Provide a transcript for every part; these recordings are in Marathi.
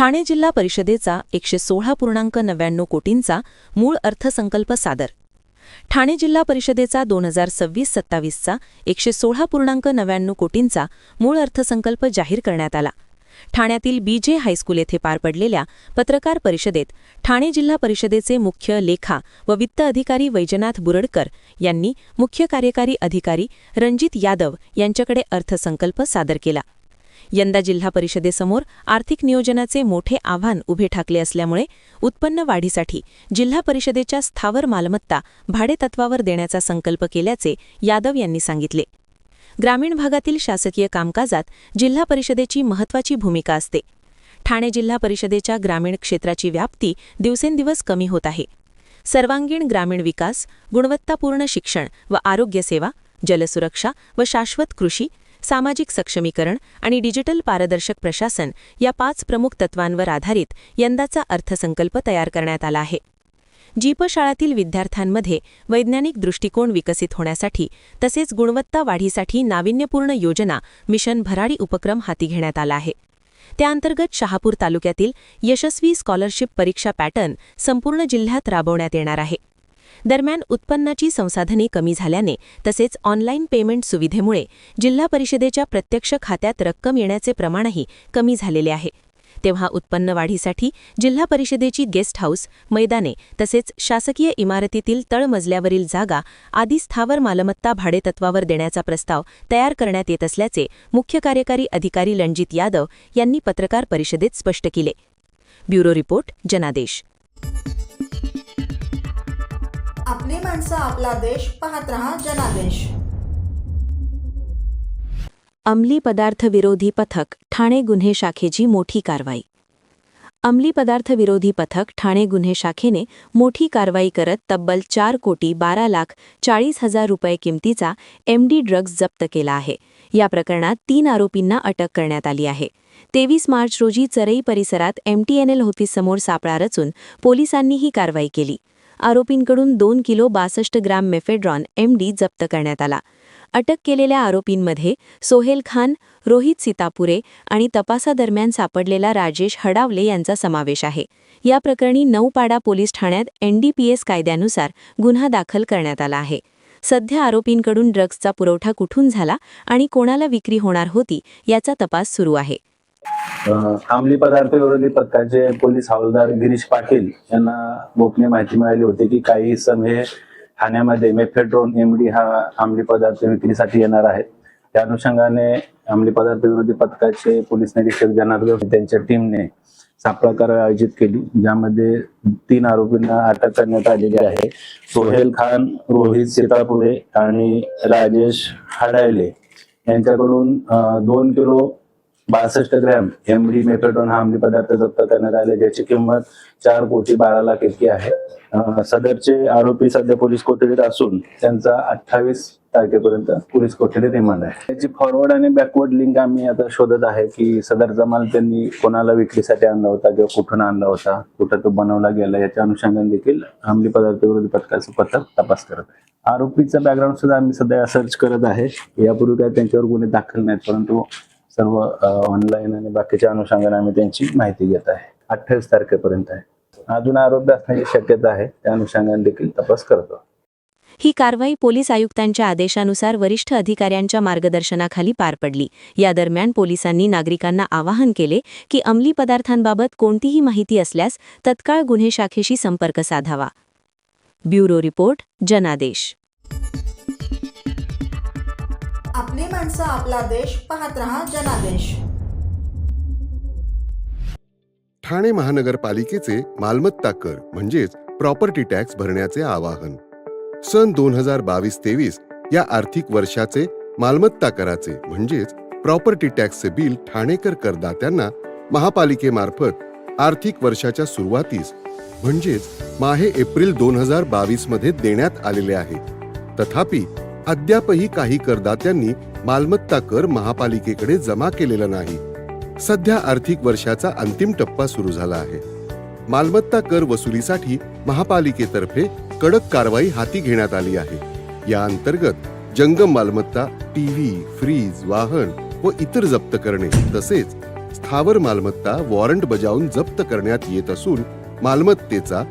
ठाणे जिल्हा परिषदेचा 116.99 कोटींचा मूळ अर्थसंकल्प सादर. ठाणे जिल्हा परिषदेचा 2026-27चा 116.99 कोटींचा मूळ अर्थसंकल्प जाहीर करण्यात आला. ठाण्यातील BJ हायस्कूल येथे पार पडलेल्या पत्रकार परिषदेत ठाणे जिल्हा परिषदेचे मुख्य लेखा व वित्त अधिकारी वैजनाथ बुरडकर यांनी मुख्य कार्यकारी अधिकारी रणजित यादव यांच्याकडे अर्थसंकल्प सादर केला. यंदा जिल्हा परिषदेसमोर आर्थिक नियोजनाचे मोठे आव्हान उभे ठाकले असल्यामुळे उत्पन्न वाढीसाठी जिल्हा परिषदेच्या स्थावर मालमत्ता भाडेतत्वावर देण्याचा संकल्प केल्याचे यादव यांनी सांगितले. ग्रामीण भागातील शासकीय कामकाजात जिल्हा परिषदेची महत्त्वाची भूमिका असते. ठाणे जिल्हा परिषदेच्या ग्रामीण क्षेत्राची व्याप्ती दिवसेंदिवस कमी होत आहे. सर्वांगीण ग्रामीण विकास, गुणवत्तापूर्ण शिक्षण व आरोग्य सेवा, जलसुरक्षा व शाश्वत कृषी, सामाजिक सक्षमीकरण आणि डिजिटल पारदर्शक प्रशासन या 5 प्रमुख तत्वांवर आधारित यंदाचा अर्थसंकल्प तयार करण्यात आला आहे. जीप शाळातील विद्यार्थ्यांमध्ये वैज्ञानिक दृष्टिकोन विकसित होण्यासाठी तसेच गुणवत्ता वाढीसाठी नाविन्यपूर्ण योजना मिशन भराडी उपक्रम हाती घेण्यात आला आहे. त्याअंतर्गत शहापूर तालुक्यातील यशस्वी स्कॉलरशिप परीक्षा पॅटर्न संपूर्ण जिल्ह्यात राबवण्यात येणार आहे. दरम्यान उत्पन्नाची संसाधने कमी झाल्याने तसेच ऑनलाईन पेमेंट सुविधेमुळे जिल्हा परिषदेच्या प्रत्यक्ष खात्यात रक्कम येण्याचे प्रमाणही कमी झालेले आहे. तेव्हा उत्पन्न वाढीसाठी जिल्हा परिषदेची गेस्ट हाऊस, मैदाने तसेच शासकीय इमारतीतील तळमजल्यावरील जागा आदी स्थावर मालमत्ता भाडेतत्वावर देण्याचा प्रस्ताव तयार करण्यात येत असल्याचे मुख्य कार्यकारी अधिकारी रणजित यादव यांनी पत्रकार परिषदेत स्पष्ट केले. ब्युरो रिपोर्ट, जनादेश. आपली माणसं, आपला देश. पाहत रहा जनादेश. अंमली पदार्थ विरोधी पथक ठाणे गुन्हे शाखेची मोठी कारवाई. अंमली पदार्थ विरोधी पथक ठाणे गुन्हे शाखेने मोठी कारवाई करत तब्बल 4,12,40,000 रुपये किमतीचा MD ड्रग्ज जप्त केला आहे. या प्रकरणात 3 आरोपींना अटक करण्यात आली आहे. 23 मार्च रोजी चरई परिसरात MTNL ऑफिससमोर सापळा रचून पोलिसांनी ही कारवाई केली. आरोपींकडून 2 किलो 62 ग्राम मेफेड्रॉन MD जप्त करण्यात आला. अटक केलेल्या आरोपींमध्ये सोहेल खान, रोहित सीतापुरे आणि तपासादरम्यान सापडलेला राजेश हडावले यांचा समावेश आहे. या प्रकरणी नौपाडा पोलीस ठाण्यात NDPS कायद्यानुसार गुन्हा दाखल करण्यात आला आहे. सध्या आरोपींकडून ड्रग्जचा पुरवठा कुठून झाला आणि कोणाला विक्री होणार होती याचा तपास सुरू आहे. अंमली पदार्थ विरोधी पथकाचे पोलीस हवालदार गिरीश पाटील यांना गोपनीय माहिती मिळाली होती की काही इसम हे ठाण्यामध्ये मेफेड्रोन MD हा अंमली पदार्थ विक्रीसाठी येणार आहेत. त्या अनुषंगाने अंमली पदार्थ विरोधी पथकाचे पोलीस निरीक्षक जनार्दन त्यांच्या टीमने सापळा कारवाई आयोजित केली, ज्यामध्ये 3 आरोपींना अटक करण्यात आलेली आहे. सोहेल खान, रोहित सीतापुरे आणि राजेश हडायले यांच्याकडून 2 किलो 62 ग्रॅम MD मेफेड्रोन हा अंमली पदार्थ जप्त करण्यात आले, ज्याची किंमत 4,12,00,000 इतकी आहे. सदरचे आरोपी सध्या पोलीस कोठडीत असून त्यांचा 28 तारखेपर्यंत पोलीस कोठडीत रिमांड आहे. त्याची फॉरवर्ड आणि बॅकवर्ड लिंक आम्ही आता शोधत आहे की सदरचा माल त्यांनी कोणाला विक्रीसाठी आणला होता किंवा कुठून आणला होता, कुठं तो बनवला गेला, याच्या अनुषंगाने देखील अंमली पदार्थ विरोधी पथकाचं पथक तपास करत आहे. आरोपीचा बॅकग्राऊंड सुद्धा आम्ही सध्या सर्च करत आहे. यापूर्वी काय त्यांच्यावर गुन्हे दाखल नाहीत, परंतु सर्व ऑनलाईन आणि बाकीच्या अनुषंगाने आम्ही त्यांची माहिती घेत आहे. 28 तारखेपर्यंत आहे. अजून आरोपी असण्याची शक्यता आहे, त्या अनुषंगाने देखील तपास करतो. ही कारवाई पोलीस आयुक्तांच्या आदेशानुसार वरिष्ठ अधिकाऱ्यांच्या मार्गदर्शनाखाली पार पडली. या दरम्यान पोलिसांनी नागरिकांना आवाहन केले की अंमली पदार्थांबाबत कोणतीही माहिती असल्यास तत्काळ गुन्हे शाखेशी संपर्क साधावा. ब्युरो रिपोर्ट, जनादेश. आपली माणसं, आपला देश. पाहत रहा जनादेश. ठाणे महानगरपालिकेचे मालमत्ता कर म्हणजेच प्रॉपर्टी टॅक्स भरण्याचे आवाहन. सन 2022-23 या आर्थिक वर्षाचे मालमत्ता कराचे म्हणजेच प्रॉपर्टी टॅक्सचे बिल ठाणेकर करदात्यांना महापालिकेमार्फत आर्थिक वर्षाच्या सुरुवातीस म्हणजेच माहे एप्रिल 2022 मध्ये देण्यात आलेले आहे. तथापि अद्यापही काही करदात्यांनी मालमत्ता कर महापालिकेकडे जमा केलेला नाही. सध्या आर्थिक वर्षाचा अंतिम टप्पा सुरू झाला आहे. मालमत्ता कर वसुलीसाठी महापालिकेतर्फे कडक कारवाई हाती घेण्यात आली आहे. या अंतर्गत जंगम मालमत्ता, टीव्ही, फ्रीज, वाहन व इतर जप्त करणे तसेच स्थावर मालमत्ता वॉरंट बजावून जप्त करण्यात येत असून मालमत्तेचा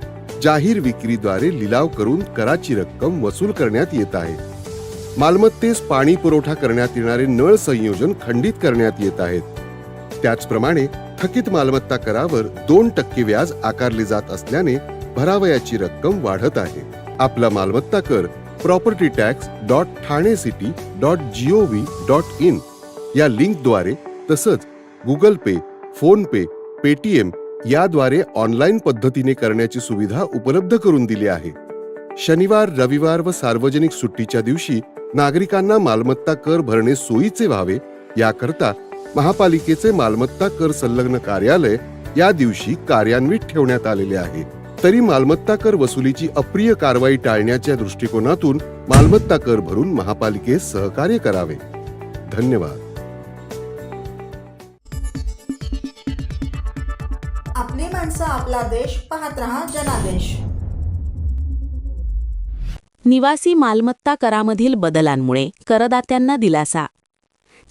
जाहीर विक्रीद्वारे लिलाव करून कराची रक्कम वसूल करण्यात येत आहे. मालमत्तेस पाणी पुरवठा करण्यात येणारे नळ संयोजन खंडित करण्यात येत आहेत. त्याचप्रमाणे थकीत मालमत्ता करावर 2% व्याज आकारले जात असल्याने भरावयाची रक्कम वाढत आहे. आपला मालमत्ता कर propertytax.thanecity.gov.in या लिंकद्वारे तसंच गुगल पे, फोन पे, पेटीएम याद्वारे ऑनलाईन पद्धतीने करण्याची सुविधा उपलब्ध करून दिली आहे. शनिवार, रविवार व सार्वजनिक सुट्टीच्या दिवशी नागरिकांना मालमत्ता कर भरणे सोयीचे व्हावे याकरता महापालिकेचे मालमत्ता कर संलग्न कार्यालय या दिवशी कार्यान्वित ठेवण्यात आलेले आहे. तरी मालमत्ता कर वसुलीची अप्रिय कारवाई टाळण्याच्या दृष्टिकोनातून मालमत्ता कर भरून महापालिकेस सहकार्य करावे. धन्यवाद. आपली माणसं, आपला देश. पाहत रहा जनादेश. निवासी मालमत्ता करामधील बदलांमुळे करदात्यांना दिलासा.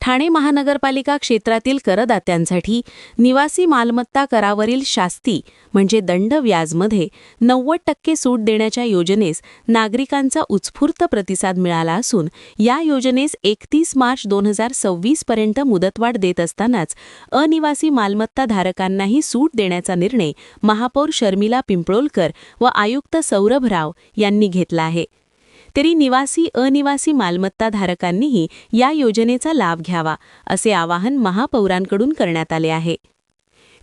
ठाणे महानगरपालिका क्षेत्रातील करदात्यांसाठी निवासी मालमत्ता करावरील शास्ती म्हणजे दंड व्याजमध्ये 90% सूट देण्याच्या योजनेस नागरिकांचा उत्स्फूर्त प्रतिसाद मिळाला असून या योजनेस 31 मार्च 2026 पर्यंत मुदतवाढ देत असतानाच अनिवासी मालमत्ता धारकांनाही सूट देण्याचा निर्णय महापौर शर्मिला पिंपळोलकर व आयुक्त सौरभ राव यांनी घेतला आहे. तरी निवासी अनिवासी मालमत्ता धारकांनीही या योजनेचा लाभ घ्यावा असे आवाहन महापौरांकडून करण्यात आले आहे.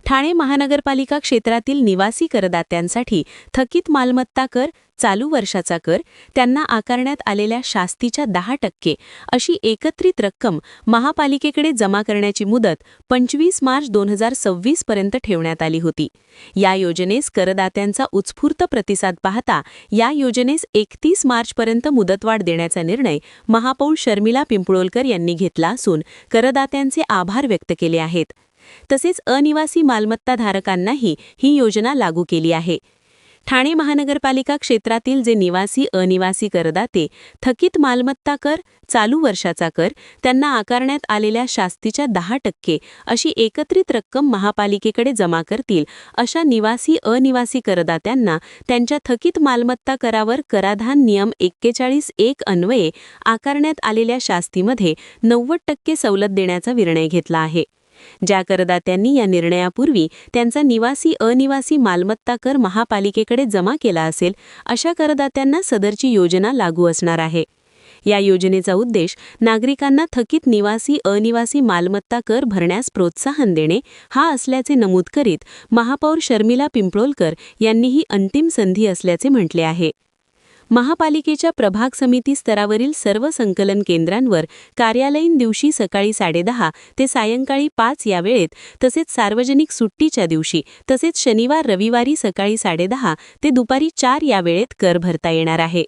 ठाणे महानगरपालिका क्षेत्रातील निवासी करदात्यांसाठी थकीत मालमत्ता कर, चालू वर्षाचा कर, त्यांना आकारण्यात आलेल्या शास्तीच्या 10% अशी एकत्रित रक्कम महापालिकेकडे जमा करण्याची मुदत 25 मार्च 2026 पर्यंत ठेवण्यात आली होती. या योजनेस करदात्यांचा उत्स्फूर्त प्रतिसाद पाहता या योजनेस 31 मार्चपर्यंत मुदतवाढ देण्याचा निर्णय महापौर शर्मिला पिंपळोलकर यांनी घेतला असून करदात्यांचे आभार व्यक्त केले आहेत. तसेच अनिवासी मालमत्ता धारकांनाही ही योजना लागू केली आहे. ठाणे महानगरपालिका क्षेत्रातील जे निवासी अनिवासी करदाते थकीत मालमत्ता कर, चालू वर्षाचा कर, त्यांना आकारण्यात आलेल्या शास्तीच्या 10% अशी एकत्रित रक्कम महापालिकेकडे जमा करतील अशा निवासी अनिवासी करदात्यांना त्यांच्या थकीत मालमत्ता करावर कराधान नियम 41(1) अन्वये आकारण्यात आलेल्या शास्तीमध्ये 90% सवलत देण्याचा निर्णय घेतला आहे. ज्या करदात्यांनी या निर्णयापूर्वी त्यांचा निवासी अनिवासी मालमत्ता कर महापालिकेकडे जमा केला असेल अशा करदात्यांना सदरची योजना लागू असणार आहे. या योजनेचा उद्देश नागरिकांना थकीत निवासी अनिवासी मालमत्ता कर भरण्यास प्रोत्साहन देणे हा असल्याचे नमूद करीत महापौर शर्मिला पिंपळोलकर यांनी ही अंतिम संधी असल्याचे म्हटले आहे. महापालिकेच्या प्रभाग समिती स्तरावरील सर्व संकलन केंद्रांवर कार्यालयीन दिवशी सकाळी 10:30 ते सायंकाळी 5 या वेळेत तसेच सार्वजनिक सुट्टीच्या दिवशी तसेच शनिवार रविवारी सकाळी 10:30 ते दुपारी 4 या वेळेत कर भरता येणार आहे.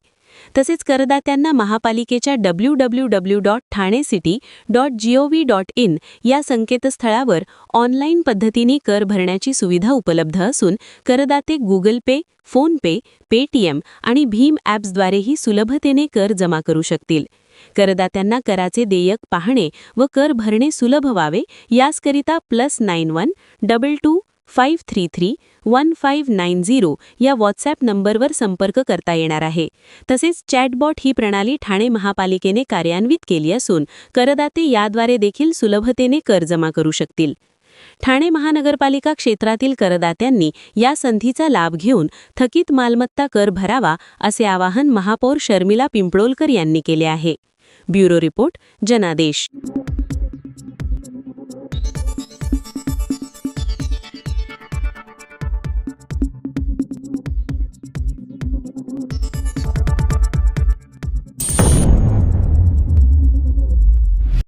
तसेच करदात्यांना महापालिकेच्या www.thanecity.gov.in या संकेतस्थळावर ऑनलाईन पद्धतीने कर भरण्याची सुविधा उपलब्ध असून करदाते गुगल पे, फोन पे, पेटीएम आणि भीम ॲप्सद्वारेही सुलभतेने कर जमा करू शकतील. करदात्यांना कराचे देयक पाहणे व कर भरणे सुलभ व्हावे याकरिता +91 22 533 1590 या व्हॉट्सॲप नंबरवर संपर्क करता येणार आहे. तसेच चॅटबॉट ही प्रणाली ठाणे महापालिकेने कार्यान्वित केली असून करदाते याद्वारे देखील सुलभतेने कर जमा करू शकतील. ठाणे महानगरपालिका क्षेत्रातील करदात्यांनी या संधीचा लाभ घेऊन थकीत मालमत्ता कर भरावा असे आवाहन महापौर शर्मिला पिंपळोलकर यांनी केले आहे. ब्युरो रिपोर्ट, जनादेश.